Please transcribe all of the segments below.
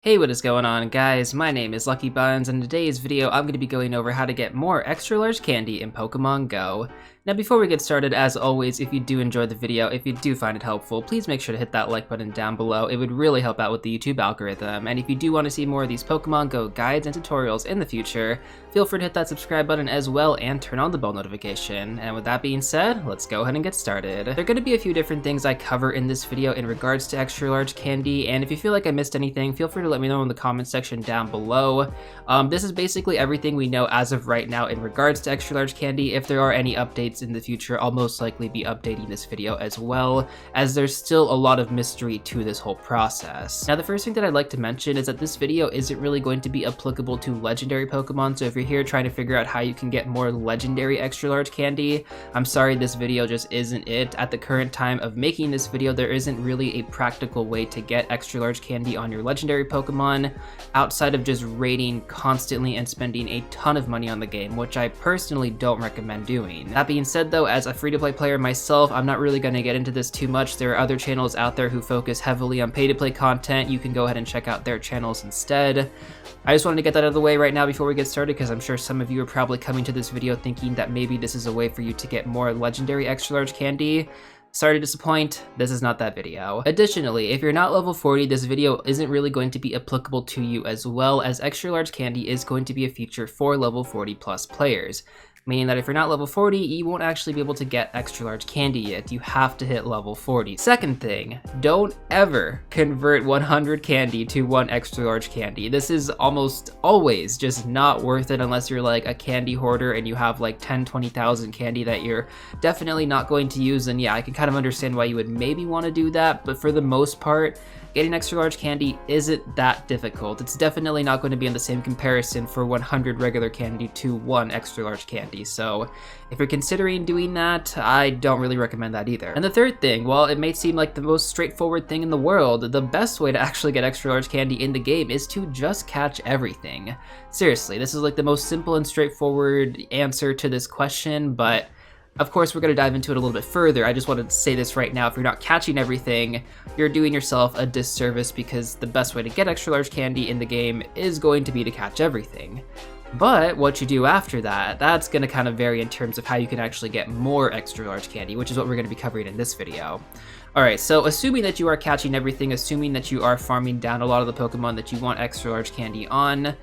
Hey, what is going on, guys? My name is LuckyBunz, and in today's video I'm going to be going over how to get more extra large candy in Pokemon Go. Now before we get started, as always, if you do enjoy the video, if you do find it helpful, please make sure to hit that like button down below. It would really help out with the YouTube algorithm. And if you do want to see more of these Pokemon Go guides and tutorials in the future, feel free to hit that subscribe button as well and turn on the bell notification. And with that being said, let's go ahead and get started. There are going to be a few different things I cover in this video in regards to extra large candy, and if you feel like I missed anything, feel free to let me know in the comments section down below. This is basically everything we know as of right now in regards to extra large candy. If there are any updates in the future, I'll most likely be updating this video as well, as there's still a lot of mystery to this whole process. Now the first thing that I'd like to mention is that this video isn't really going to be applicable to legendary Pokemon, so if you're here trying to figure out how you can get more legendary extra large candy, I'm sorry, this video just isn't it. At the current time of making this video, there isn't really a practical way to get extra large candy on your legendary Pokemon outside of just raiding constantly and spending a ton of money on the game, which I personally don't recommend doing. That being said though, as a free-to-play player myself, I'm not really going to get into this too much. There are other channels out there who focus heavily on pay-to-play content. You can go ahead and check out their channels instead. I just wanted to get that out of the way right now before we get started, because I'm sure some of you are probably coming to this video thinking that maybe this is a way for you to get more legendary extra large candy. Sorry to disappoint, this is not that video. Additionally, if you're not level 40, this video isn't really going to be applicable to you, as well as extra large candy is going to be a feature for level 40 plus players. Meaning that if you're not level 40, you won't actually be able to get extra large candy yet. You have to hit level 40. Second thing, don't ever convert 100 candy to 1 extra large candy. This is almost always just not worth it unless you're like a candy hoarder and you have like 20,000 candy that you're definitely not going to use. And yeah, I can kind of understand why you would maybe want to do that, but for the most part, getting extra large candy isn't that difficult. It's definitely not going to be in the same comparison for 100 regular candy to 1 extra large candy. So if you're considering doing that, I don't really recommend that either. And the third thing, while it may seem like the most straightforward thing in the world, the best way to actually get extra large candy in the game is to just catch everything. Seriously, this is like the most simple and straightforward answer to this question, but of course, we're going to dive into it a little bit further. I just wanted to say this right now. If you're not catching everything, you're doing yourself a disservice, because the best way to get extra large candy in the game is going to be to catch everything. But what you do after that, that's going to kind of vary in terms of how you can actually get more extra large candy, which is what we're going to be covering in this video. Alright, so assuming that you are catching everything, assuming that you are farming down a lot of the Pokemon that you want extra large candy on,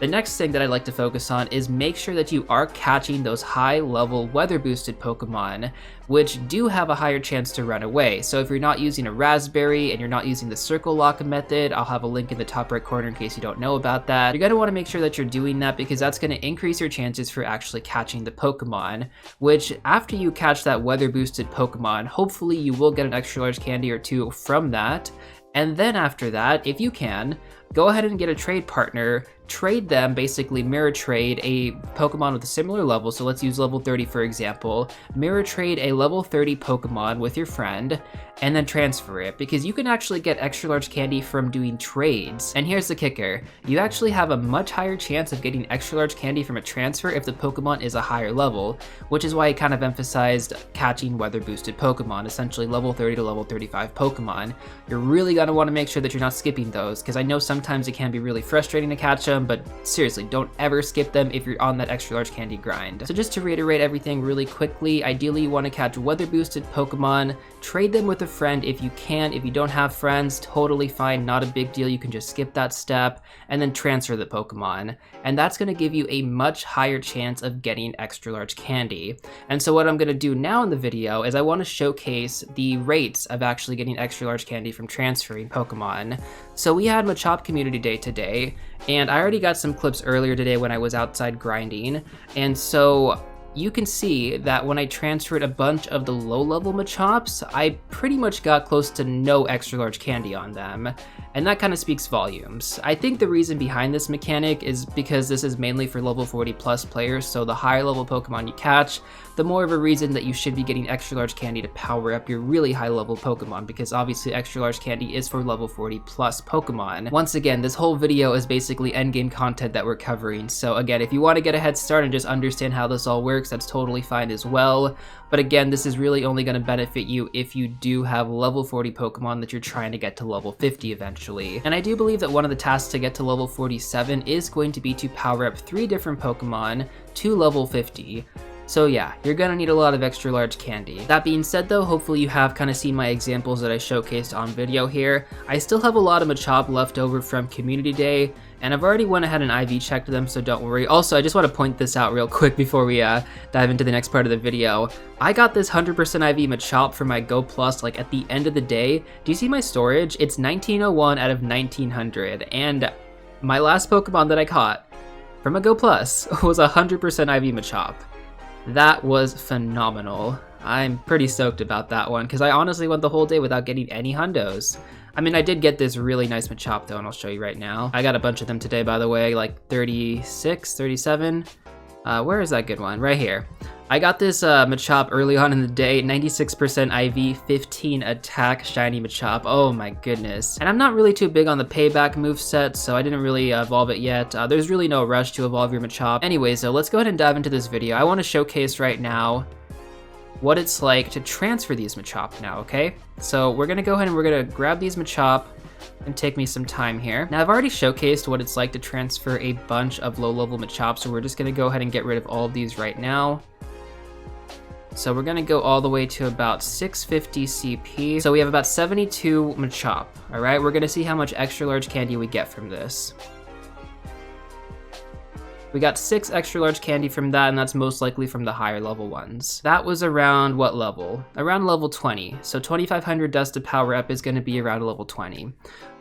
the next thing that I'd like to focus on is make sure that you are catching those high-level weather-boosted Pokemon, which do have a higher chance to run away. So if you're not using a Raspberry and you're not using the Circle Lock method, I'll have a link in the top right corner in case you don't know about that. You're going to want to make sure that you're doing that, because that's going to increase your chances for actually catching the Pokemon, which after you catch that weather-boosted Pokemon, hopefully you will get an extra large candy or two from that. And then after that, if you can, go ahead and get a trade partner, trade them, basically mirror trade a Pokemon with a similar level. So let's use level 30 for example. Mirror trade a level 30 Pokemon with your friend and then transfer it, because you can actually get extra large candy from doing trades. And here's the kicker, you actually have a much higher chance of getting extra large candy from a transfer if the Pokemon is a higher level, which is why I kind of emphasized catching weather boosted Pokemon, essentially level 30 to level 35 Pokemon. You're really going to want to make sure that you're not skipping those, because I know sometimes it can be really frustrating to catch them, but seriously, don't ever skip them if you're on that extra large candy grind. So just to reiterate everything really quickly, ideally you want to catch weather boosted Pokemon, trade them with a friend if you can. If you don't have friends, totally fine, not a big deal, you can just skip that step, and then transfer the Pokemon. And that's going to give you a much higher chance of getting extra large candy. And so what I'm going to do now in the video is I want to showcase the rates of actually getting extra large candy from transferring Pokemon. So we had Machop Community Day today, and I already got some clips earlier today when I was outside grinding, and so you can see that when I transferred a bunch of the low-level Machops, I pretty much got close to no extra large candy on them, and that kind of speaks volumes. I think the reason behind this mechanic is because this is mainly for level 40 plus players, so the higher level Pokemon you catch, the more of a reason that you should be getting extra large candy to power up your really high level Pokemon, because obviously extra large candy is for level 40 plus Pokemon. Once again, this whole video is basically endgame content that we're covering, so again, if you want to get a head start and just understand how this all works, works, that's totally fine as well. But again, this is really only going to benefit you if you do have level 40 Pokemon that you're trying to get to level 50 eventually. And I do believe that one of the tasks to get to level 47 is going to be to power up 3 different Pokemon to level 50. So yeah, you're gonna need a lot of extra large candy. That being said though, hopefully you have kind of seen my examples that I showcased on video here. I still have a lot of Machop left over from Community Day, and I've already went ahead and IV checked them, so don't worry. Also, I just want to point this out real quick before we dive into the next part of the video. I got this 100% IV Machop for my Go Plus like at the end of the day. Do you see my storage? It's 1901 out of 1900, and my last Pokemon that I caught from a Go Plus was 100% IV Machop. That was phenomenal. I'm pretty stoked about that one because I honestly went the whole day without getting any hundos. I mean, I did get this really nice Machop though, and I'll show you right now. I got a bunch of them today, by the way, like 36, 37. Where is that good one? Right here. I got this Machop early on in the day, 96% IV, 15 attack, shiny Machop. Oh my goodness. And I'm not really too big on the payback moveset, so I didn't really evolve it yet. There's really no rush to evolve your Machop. Anyways, so let's go ahead and dive into this video. I want to showcase right now what it's like to transfer these Machop now, okay? So we're gonna go ahead and we're gonna grab these Machop and take me some time here. Now I've already showcased what it's like to transfer a bunch of low-level Machop, so we're just gonna go ahead and get rid of all of these right now. So we're gonna go all the way to about 650 CP. So we have about 72 Machop, all right? We're gonna see how much extra large candy we get from this. We got 6 extra large candy from that, and that's most likely from the higher level ones. That was around what level? Around level 20. So 2500 dust to power up is gonna be around level 20.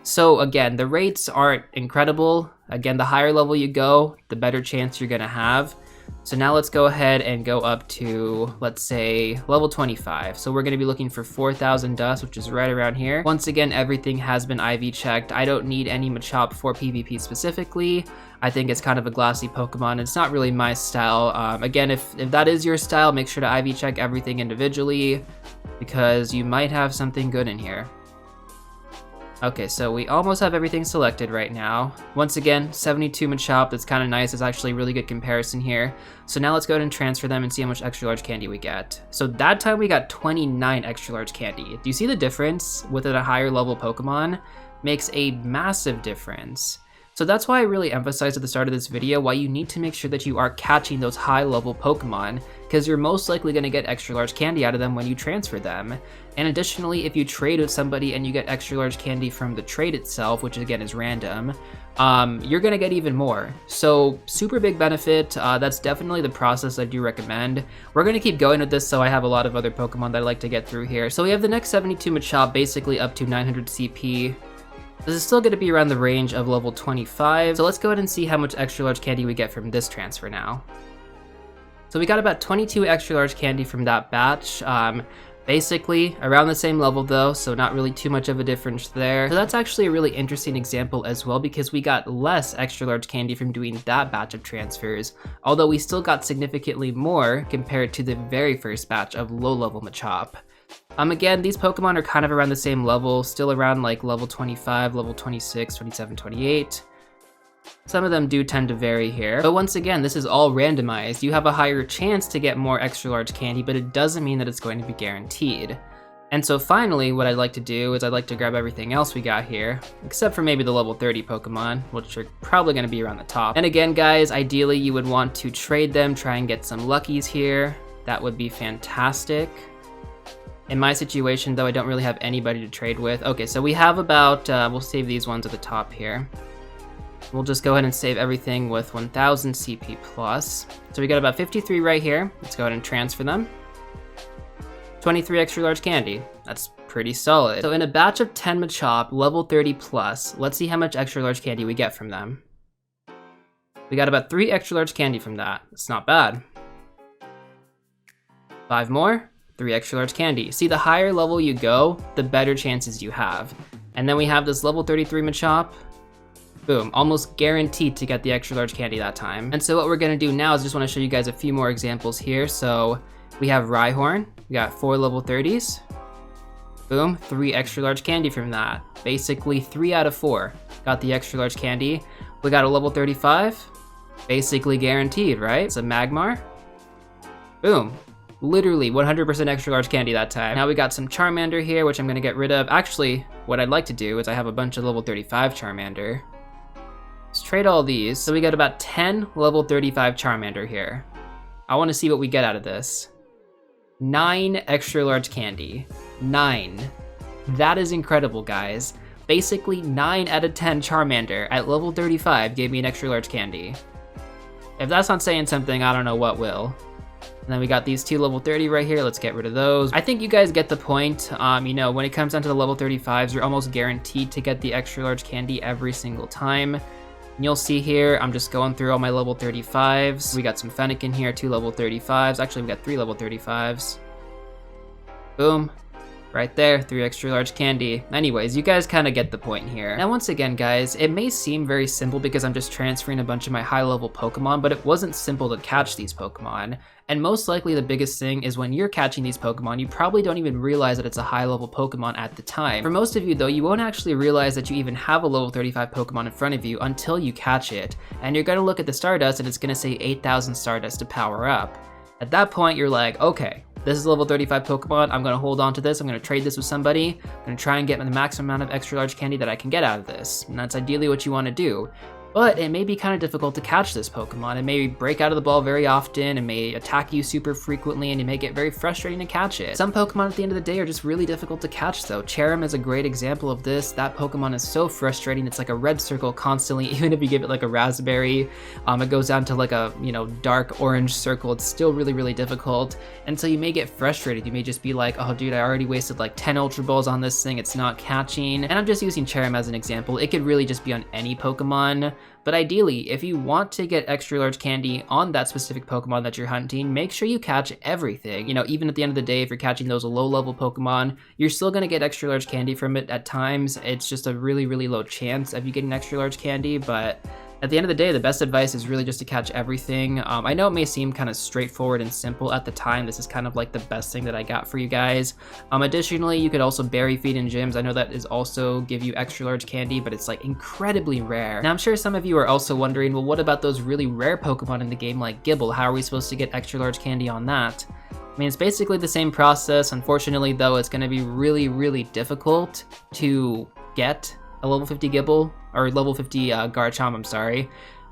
So again, the rates aren't incredible. Again, the higher level you go, the better chance you're gonna have. So now let's go ahead and go up to, let's say, level 25. So we're going to be looking for 4,000 dust, which is right around here. Once again, everything has been IV checked. I don't need any Machop for PvP specifically. I think it's kind of a glassy Pokemon. It's not really my style. Again, if that is your style, make sure to IV check everything individually because you might have something good in here. Okay, so we almost have everything selected right now. Once again, 72 Machop, that's kind of nice. It's actually a really good comparison here. So now let's go ahead and transfer them and see how much extra large candy we get. So that time we got 29 extra large candy. Do you see the difference with a higher level Pokemon? Makes a massive difference. So that's why I really emphasized at the start of this video why you need to make sure that you are catching those high level Pokemon, because you're most likely going to get extra large candy out of them when you transfer them. And additionally, if you trade with somebody and you get extra large candy from the trade itself, which again is random, you're going to get even more. So super big benefit. That's definitely the process I do recommend. We're going to keep going with this, so I have a lot of other Pokemon that I like to get through here. So we have the next 72 Machop basically up to 900 CP. This is still going to be around the range of level 25, so let's go ahead and see how much extra large candy we get from this transfer now. So we got about 22 extra large candy from that batch, basically around the same level though, so not really too much of a difference there. So that's actually a really interesting example as well because we got less extra large candy from doing that batch of transfers, although we still got significantly more compared to the very first batch of low level Machop. Again, these Pokemon are kind of around the same level, still around like level 25, level 26, 27, 28. Some of them do tend to vary here. But once again, this is all randomized. You have a higher chance to get more extra large candy, but it doesn't mean that it's going to be guaranteed. And so finally, what I'd like to do is I'd like to grab everything else we got here, except for maybe the level 30 Pokemon, which are probably going to be around the top. And again, guys, ideally you would want to trade them, try and get some Luckies here. That would be fantastic. In my situation, though, I don't really have anybody to trade with. Okay, so we have about, we'll save these ones at the top here. We'll just go ahead and save everything with 1000 CP plus. So we got about 53 right here. Let's go ahead and transfer them. 23 extra large candy. That's pretty solid. So in a batch of 10 Machop, level 30 plus, let's see how much extra large candy we get from them. We got about 3 extra large candy from that. It's not bad. 5 more. 3 extra large candy. See, the higher level you go, the better chances you have. And then we have this level 33 Machop. Boom, almost guaranteed to get the extra large candy that time. And so what we're gonna do now is just wanna show you guys a few more examples here. So we have Rhyhorn, we got 4 level 30s. Boom, 3 extra large candy from that. Basically 3 out of 4 got the extra large candy. We got a level 35, basically guaranteed, right? It's a Magmar. Boom. Literally 100% extra large candy that time. Now we got some Charmander here, which I'm gonna get rid of. Actually, what I'd like to do is I have a bunch of level 35 Charmander. Let's trade all these. So we got about 10 level 35 Charmander here. I wanna see what we get out of this. 9 extra large candy. 9. That is incredible, guys. Basically 9 out of 10 Charmander at level 35 gave me an extra large candy. If that's not saying something, I don't know what will. And then we got these 2 level 30 right here. Let's get rid of those. I think you guys get the point. You know, when it comes down to the level 35s, you're almost guaranteed to get the extra large candy every single time. And you'll see here, I'm just going through all my level 35s. We got some Fennekin here, 2 level 35s. Actually, we got 3 level 35s. Boom. Right there, 3 extra large candy. Anyways, you guys kind of get the point here. Now once again, guys, it may seem very simple because I'm just transferring a bunch of my high level Pokemon, but it wasn't simple to catch these Pokemon. And most likely the biggest thing is when you're catching these Pokemon, you probably don't even realize that it's a high level Pokemon at the time. For most of you though, you won't actually realize that you even have a level 35 Pokemon in front of you until you catch it. And you're gonna look at the Stardust and it's gonna say 8,000 Stardust to power up. At that point, you're like, okay, this is level 35 Pokemon, I'm gonna hold on to this, I'm gonna trade this with somebody, I'm gonna try and get the maximum amount of extra large candy that I can get out of this. And that's ideally what you wanna do. But it may be kind of difficult to catch this Pokemon. It may break out of the ball very often, it may attack you super frequently, and it may get very frustrating to catch it. Some Pokemon at the end of the day are just really difficult to catch though. Cherim is a great example of this. That Pokemon is so frustrating, it's like a red circle constantly, even if you give it like a raspberry, it goes down to like a, you know, dark orange circle, it's still really, really difficult. And so you may get frustrated, you may just be like, oh dude, I already wasted like 10 Ultra Balls on this thing, it's not catching. And I'm just using Cherim as an example, it could really just be on any Pokemon. But ideally, if you want to get extra large candy on that specific Pokemon that you're hunting, make sure you catch everything. You know, even at the end of the day, if you're catching those low level Pokemon, you're still gonna get extra large candy from it at times. It's just a really, really low chance of you getting extra large candy, but at the end of the day, the best advice is really just to catch everything. I know it may seem kind of straightforward and simple at the time. This is kind of like the best thing that I got for you guys. Additionally, you could also berry feed in gyms. I know that is also give you extra large candy, but it's like incredibly rare. Now, I'm sure some of you are also wondering, well, what about those really rare Pokemon in the game like Gibble? How are we supposed to get extra large candy on that? I mean, it's basically the same process. Unfortunately, though, it's going to be really, really difficult to get a level 50 Gibble, or level 50 Garchomp, I'm sorry.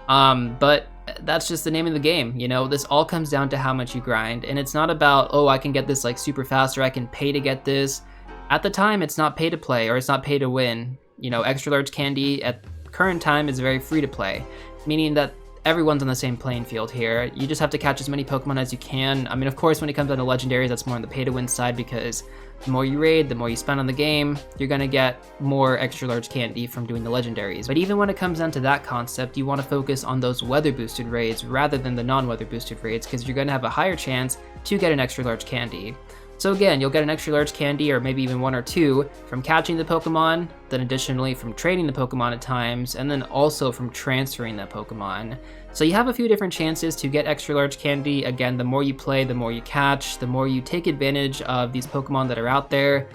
But that's just the name of the game, you know? This all comes down to how much you grind, and it's not about, oh, I can get this like super fast, or I can pay to get this. At the time, it's not pay to play, or it's not pay to win. You know, extra large candy at current time is very free to play, meaning that everyone's on the same playing field here. You just have to catch as many Pokemon as you can. I mean, of course, when it comes down to legendaries, that's more on the pay to win side, because the more you raid, the more you spend on the game, you're gonna get more extra large candy from doing the legendaries. But even when it comes down to that concept, you want to focus on those weather boosted raids rather than the non-weather boosted raids, because you're gonna have a higher chance to get an extra large candy. So again, you'll get an extra large candy, or maybe even 1 or 2, from catching the Pokemon, then additionally from trading the Pokemon at times, and then also from transferring that Pokemon. So you have a few different chances to get extra large candy. Again, the more you play, the more you catch, the more you take advantage of these Pokemon that are out there,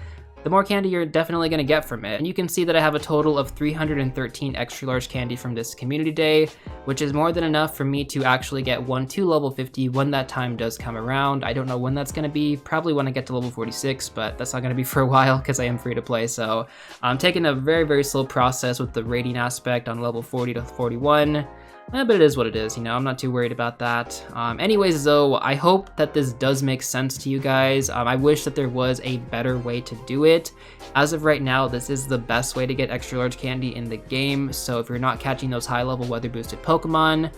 the more candy you're definitely going to get from it. And you can see that I have a total of 313 extra large candy from this community day, which is more than enough for me to actually get 1 to level 50 when that time does come around. I don't know when that's going to be, probably when I get to level 46, but that's not going to be for a while because I am free to play. So I'm taking a very, very slow process with the rating aspect on level 40 to 41. But it is what it is, you know, I'm not too worried about that. Anyways, though, I hope that this does make sense to you guys. I wish that there was a better way to do it. As of right now, this is the best way to get extra large candy in the game, so if you're not catching those high-level weather-boosted Pokemon,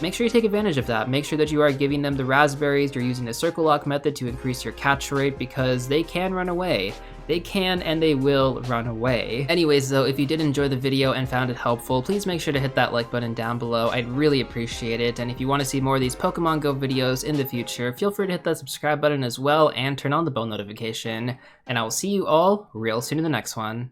make sure you take advantage of that. Make sure that you are giving them the raspberries, you're using the circle lock method to increase your catch rate, because they can run away. They can and they will run away. Anyways though, if you did enjoy the video and found it helpful, please make sure to hit that like button down below. I'd really appreciate it. And if you want to see more of these Pokemon Go videos in the future, feel free to hit that subscribe button as well and turn on the bell notification. And I will see you all real soon in the next one.